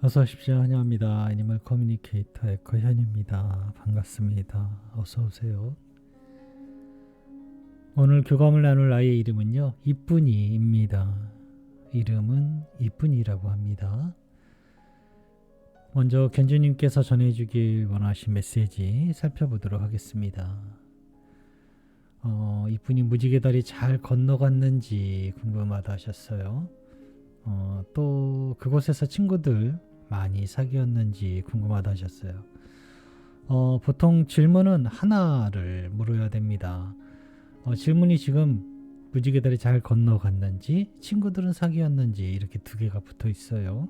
어서 오십시오. 환영합니다. 애니멀 커뮤니케이터 에코현입니다. 반갑습니다. 어서 오세요. 오늘 교감을 나눌 아이의 이름은요. 이쁜이입니다. 이름은 이쁜이라고 합니다. 먼저 견주님께서 전해주길 원하신 메시지 살펴보도록 하겠습니다. 이쁜이 무지개 다리 잘 건너갔는지 궁금하다 하셨어요. 또 그곳에서 친구들 많이 사귀었는지 궁금하다 하셨어요. 보통 질문은 하나를 물어야 됩니다. 질문이 지금 무지개 다리 잘 건너갔는지, 친구들은 사귀었는지 이렇게 두 개가 붙어 있어요.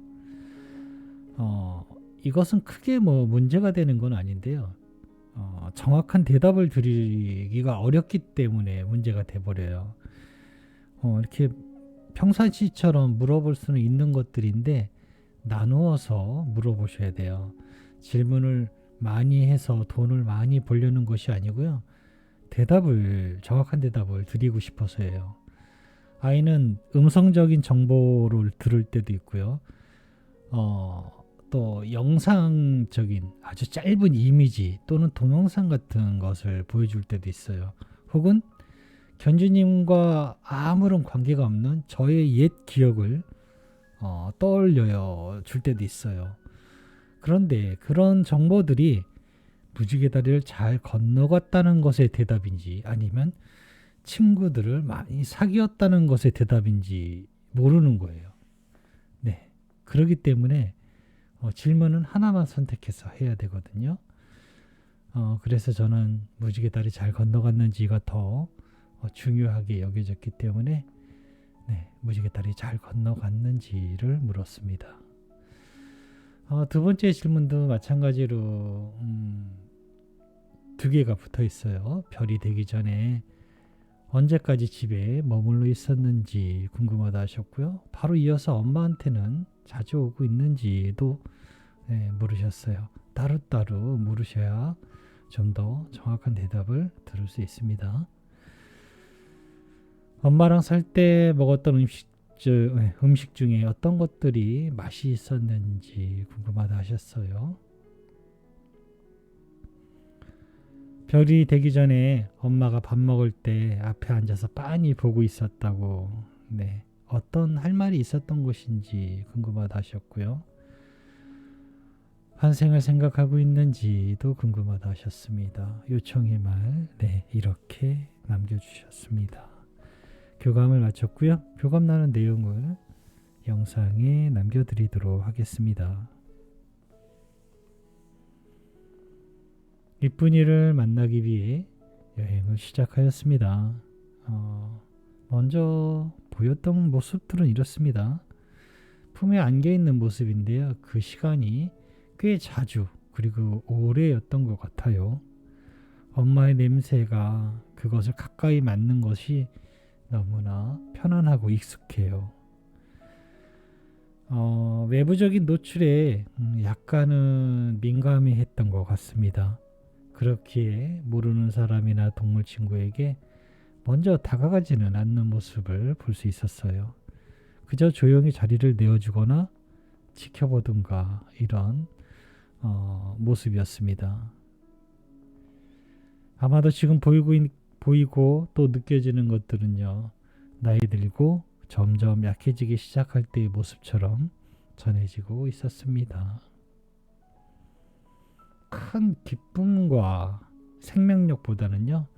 이것은 크게 문제가 되는 건 아닌데요. 정확한 대답을 드리기가 어렵기 때문에 문제가 돼버려요. 이렇게 평상시처럼 물어볼 수는 있는 것들인데 나누어서 물어보셔야 돼요. 질문을 많이 해서 돈을 많이 벌려는 것이 아니고요. 정확한 대답을 드리고 싶어서예요. 아이는 음성적인 정보를 들을 때도 있고요. 또 영상적인 아주 짧은 이미지 또는 동영상 같은 것을 보여줄 때도 있어요. 혹은 견주님과 아무런 관계가 없는 저의 옛 기억을 떠올려 줄 때도 있어요. 그런데 그런 정보들이 무지개 다리를 잘 건너갔다는 것의 대답인지 아니면 친구들을 많이 사귀었다는 것의 대답인지 모르는 거예요. 네. 그렇기 때문에 질문은 하나만 선택해서 해야 되거든요. 그래서 저는 무지개 다리 잘 건너갔는지가 더 중요하게 여겨졌기 때문에 무지개 다리 잘 건너갔는지를 물었습니다. 두 번째 질문도 마찬가지로 두 개가 붙어 있어요. 별이 되기 전에 언제까지 집에 머물러 있었는지 궁금하다 하셨고요. 바로 이어서 엄마한테는 자주 오고 있는지도 물으셨어요. 따로따로 물으셔야 좀 더 정확한 대답을 들을 수 있습니다. 엄마랑 살 때 먹었던 음식 중에 어떤 것들이 맛이 있었는지 궁금하다 하셨어요. 별이 되기 전에 엄마가 밥 먹을 때 앞에 앉아서 빤히 보고 있었다고. 네. 어떤 할 말이 있었던 것인지 궁금하다 하셨고요. 환생을 생각하고 있는지도 궁금하다 하셨습니다. 요청의 말, 이렇게 남겨주셨습니다. 교감을 마쳤고요. 교감 나눈 내용을 영상에 남겨드리도록 하겠습니다. 이쁜이를 만나기 위해 여행을 시작하였습니다. 먼저 보였던 모습들은 이렇습니다. 품에 안겨있는 모습인데요. 그 시간이 꽤 자주 그리고 오래였던 것 같아요. 엄마의 냄새가 그것을 가까이 맡는 것이 너무나 편안하고 익숙해요. 외부적인 노출에 약간은 민감해했던 것 같습니다. 그렇기에 모르는 사람이나 동물 친구에게 먼저 다가가지는 않는 모습을 볼 수 있었어요. 그저 조용히 자리를 내어주거나 지켜보든가 이런 모습이었습니다. 아마도 지금 보이고 또 느껴지는 것들은요. 나이 들고 점점 약해지기 시작할 때의 모습처럼 전해지고 있었습니다. 큰 기쁨과 생명력보다는요.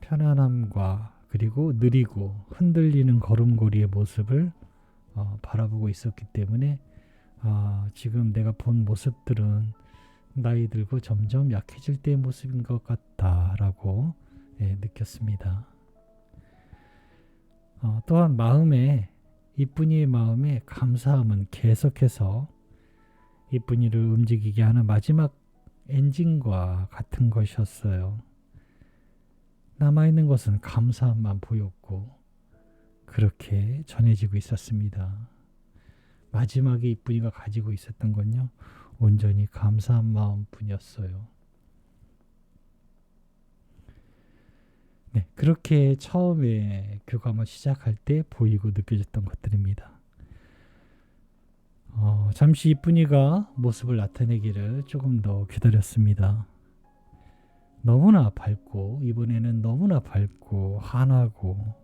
편안함과 그리고 느리고 흔들리는 걸음걸이의 모습을 바라보고 있었기 때문에 지금 내가 본 모습들은 나이 들고 점점 약해질 때의 모습인 것 같다라고 느꼈습니다. 또한 이쁜이의 마음에 감사함은 계속해서 이쁜이를 움직이게 하는 마지막 엔진과 같은 것이었어요. 남아있는 것은 감사함만 보였고 그렇게 전해지고 있었습니다. 마지막에 이쁜이가 가지고 있었던 건요. 온전히 감사한 마음뿐이었어요. 그렇게 처음에 교감을 시작할 때 보이고 느껴졌던 것들입니다. 잠시 이쁜이가 모습을 나타내기를 조금 더 기다렸습니다. 너무나 밝고 이번에는 너무나 밝고 환하고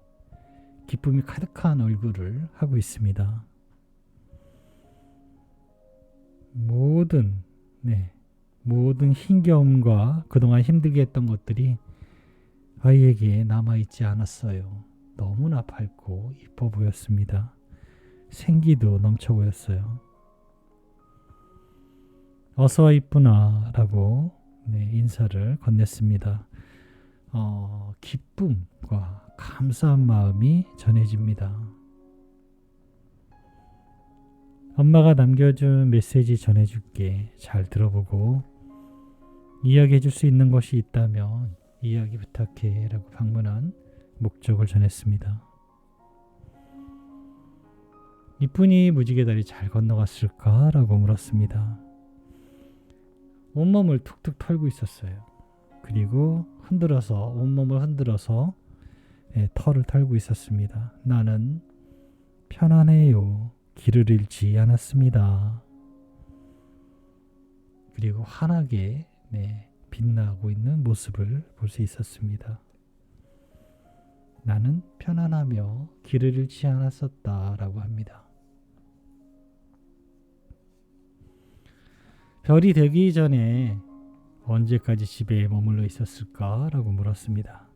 기쁨이 가득한 얼굴을 하고 있습니다. 모든 힘겨움과 그동안 힘들게 했던 것들이 아이에게 남아있지 않았어요. 너무나 밝고 이뻐 보였습니다. 생기도 넘쳐 보였어요. 어서와 이쁘나 라고 인사를 건넸습니다. 기쁨과 감사한 마음이 전해집니다. 엄마가 남겨준 메시지 전해줄게. 잘 들어보고 이야기해줄 수 있는 것이 있다면 이야기 부탁해 라고 방문한 목적을 전했습니다. 이쁜이 무지개 다리 잘 건너갔을까? 라고 물었습니다. 온몸을 툭툭 털고 있었어요. 그리고 온몸을 흔들어서 털을 털고 있었습니다. 나는 편안해요. 길을 잃지 않았습니다. 그리고 환하게 빛나고 있는 모습을 볼 수 있었습니다. 나는 편안하며 길을 잃지 않았었다라고 합니다. 별이 되기 전에 언제까지 집에 머물러 있었을까라고 물었습니다.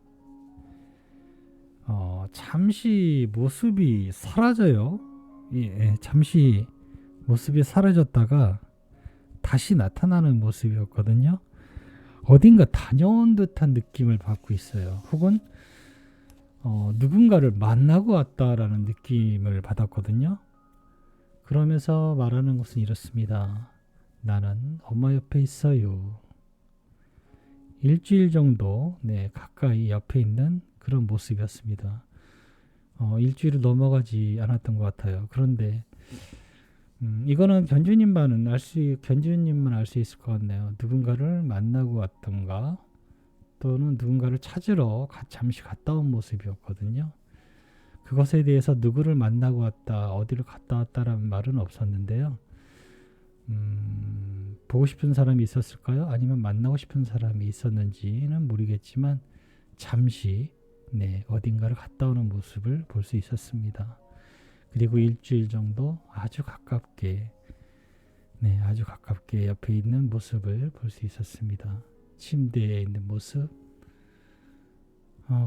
잠시 모습이 사라져요. 잠시 모습이 사라졌다가 다시 나타나는 모습이었거든요. 어딘가 다녀온 듯한 느낌을 받고 있어요. 혹은 누군가를 만나고 왔다라는 느낌을 받았거든요. 그러면서 말하는 것은 이렇습니다. 나는 엄마 옆에 있어요. 일주일 정도 가까이 옆에 있는 그런 모습이었습니다. 일주일을 넘어가지 않았던 것 같아요. 그런데 이거는 견주님만 알 수 있을 것 같네요. 누군가를 만나고 왔던가 또는 누군가를 찾으러 잠시 갔다 온 모습이었거든요. 그것에 대해서 누구를 만나고 왔다, 어디를 갔다 왔다라는 말은 없었는데요. 보고 싶은 사람이 있었을까요? 아니면 만나고 싶은 사람이 있었는지는 모르겠지만 잠시 어딘가를 갔다 오는 모습을 볼 수 있었습니다. 그리고 일주일 정도 아주 가깝게 옆에 있는 모습을 볼 수 있었습니다. 침대에 있는 모습,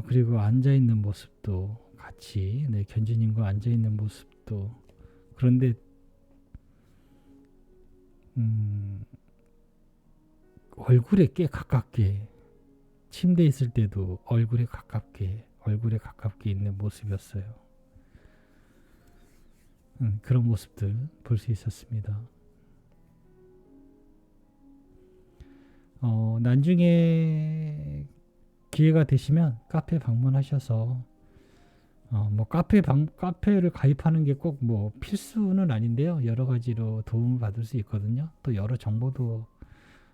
그리고 앉아 있는 모습도 같이 견주님과 앉아 있는 모습도. 그런데 얼굴에 꽤 가깝게, 침대에 있을 때도 얼굴에 가깝게 있는 모습이었어요. 그런 모습들 볼 수 있었습니다. 나중에 기회가 되시면 카페 방문하셔서 카페를 가입하는 게 꼭 필수는 아닌데요. 여러 가지로 도움을 받을 수 있거든요. 또 여러 정보도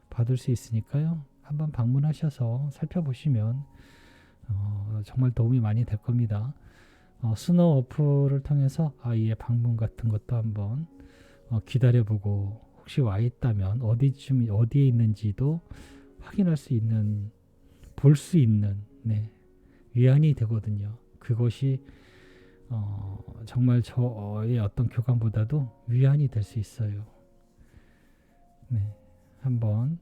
받을 수 있으니까요. 한번 방문하셔서 살펴보시면 정말 도움이 많이 될 겁니다. 스노우 어플을 통해서 아이의 방문 같은 것도 한번 기다려보고 혹시 와 있다면 어디에 있는지도 확인할 수 있는, 볼 수 있는 위안이 되거든요. 그것이 정말 저의 어떤 교감보다도 위안이 될 수 있어요. 한번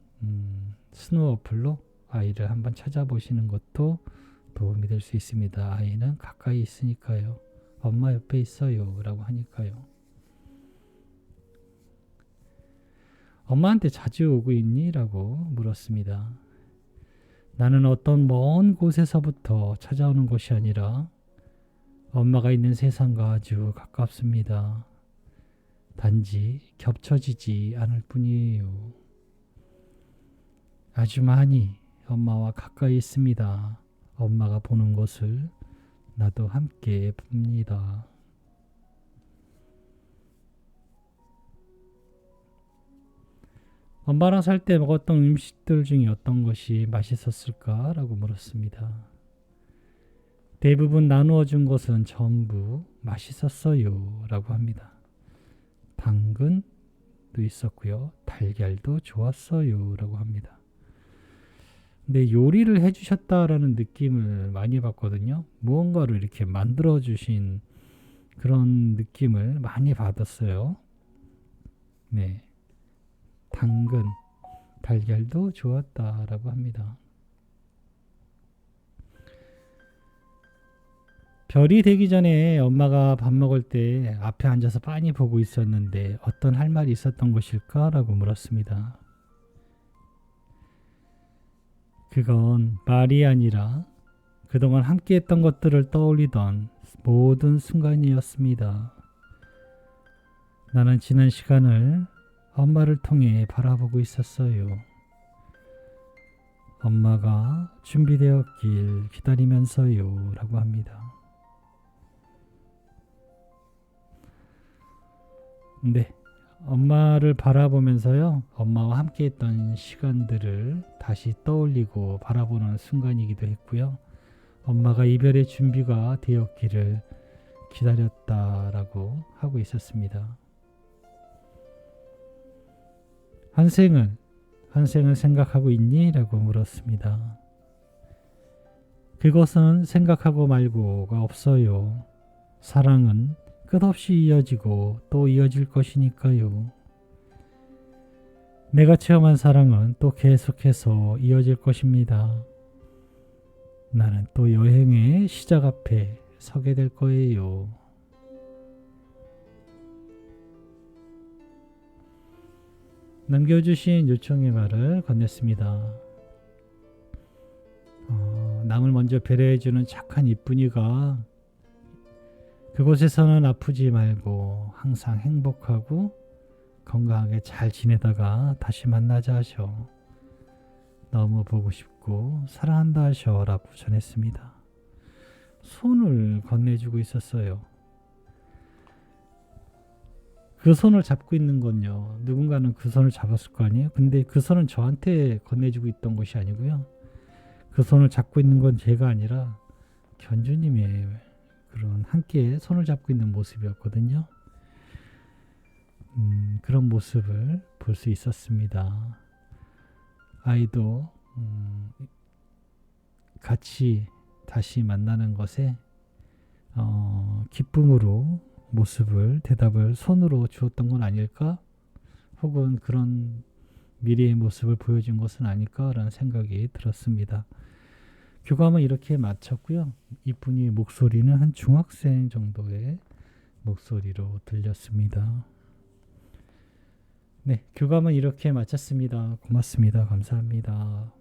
스노우 어플로 아이를 한번 찾아보시는 것도 도움이 될 수 있습니다. 아이는 가까이 있으니까요. 엄마 옆에 있어요 라고 하니까요. 엄마한테 자주 오고 있니? 라고 물었습니다. 나는 어떤 먼 곳에서부터 찾아오는 것이 아니라 엄마가 있는 세상과 아주 가깝습니다. 단지 겹쳐지지 않을 뿐이에요. 아주 많이 엄마와 가까이 있습니다. 엄마가 보는 것을 나도 함께 봅니다. 엄마랑 살 때 먹었던 음식들 중에 어떤 것이 맛있었을까? 라고 물었습니다. 대부분 나누어 준 것은 전부 맛있었어요 라고 합니다. 당근, 있었고요. 달걀도 좋았어요 라고 합니다. 근데 요리를 해주셨다라는 느낌을 많이 받거든요. 무언가를 이렇게 만들어주신 그런 느낌을 많이 받았어요. 네, 당근, 달걀도 좋았다라고 합니다. 별이 되기 전에 엄마가 밥 먹을 때 앞에 앉아서 빤히 보고 있었는데 어떤 할 말이 있었던 것일까? 라고 물었습니다. 그건 말이 아니라 그동안 함께 했던 것들을 떠올리던 모든 순간이었습니다. 나는 지난 시간을 엄마를 통해 바라보고 있었어요. 엄마가 준비되었길 기다리면서요 라고 합니다. 네, 엄마를 바라보면서요, 엄마와 함께 했던 시간들을 다시 떠올리고 바라보는 순간이기도 했고요. 엄마가 이별의 준비가 되었기를 기다렸다라고 하고 있었습니다. 한생은 생각하고 있니? 라고 물었습니다. 그것은 생각하고 말고가 없어요. 사랑은 끝없이 이어지고 또 이어질 것이니까요. 내가 체험한 사랑은 또 계속해서 이어질 것입니다. 나는 또 여행의 시작 앞에 서게 될 거예요. 남겨주신 요청의 말을 건넸습니다. 남을 먼저 배려해주는 착한 이쁜이가 그곳에서는 아프지 말고 항상 행복하고 건강하게 잘 지내다가 다시 만나자 하셔. 너무 보고 싶고 사랑한다 하셔 라고 전했습니다. 손을 건네주고 있었어요. 그 손을 잡고 있는 건요, 누군가는 그 손을 잡았을 거 아니에요. 근데 그 손은 저한테 건네주고 있던 것이 아니고요, 그 손을 잡고 있는 건 제가 아니라 견주님의 그런 함께 손을 잡고 있는 모습이었거든요. 그런 모습을 볼 수 있었습니다. 아이도 같이 다시 만나는 것에 기쁨으로 대답을 손으로 주었던 건 아닐까? 혹은 그런 미래의 모습을 보여준 것은 아닐까라는 생각이 들었습니다. 교감은 이렇게 마쳤고요. 이쁜이 목소리는 한 중학생 정도의 목소리로 들렸습니다. 네, 교감은 이렇게 마쳤습니다. 고맙습니다. 감사합니다.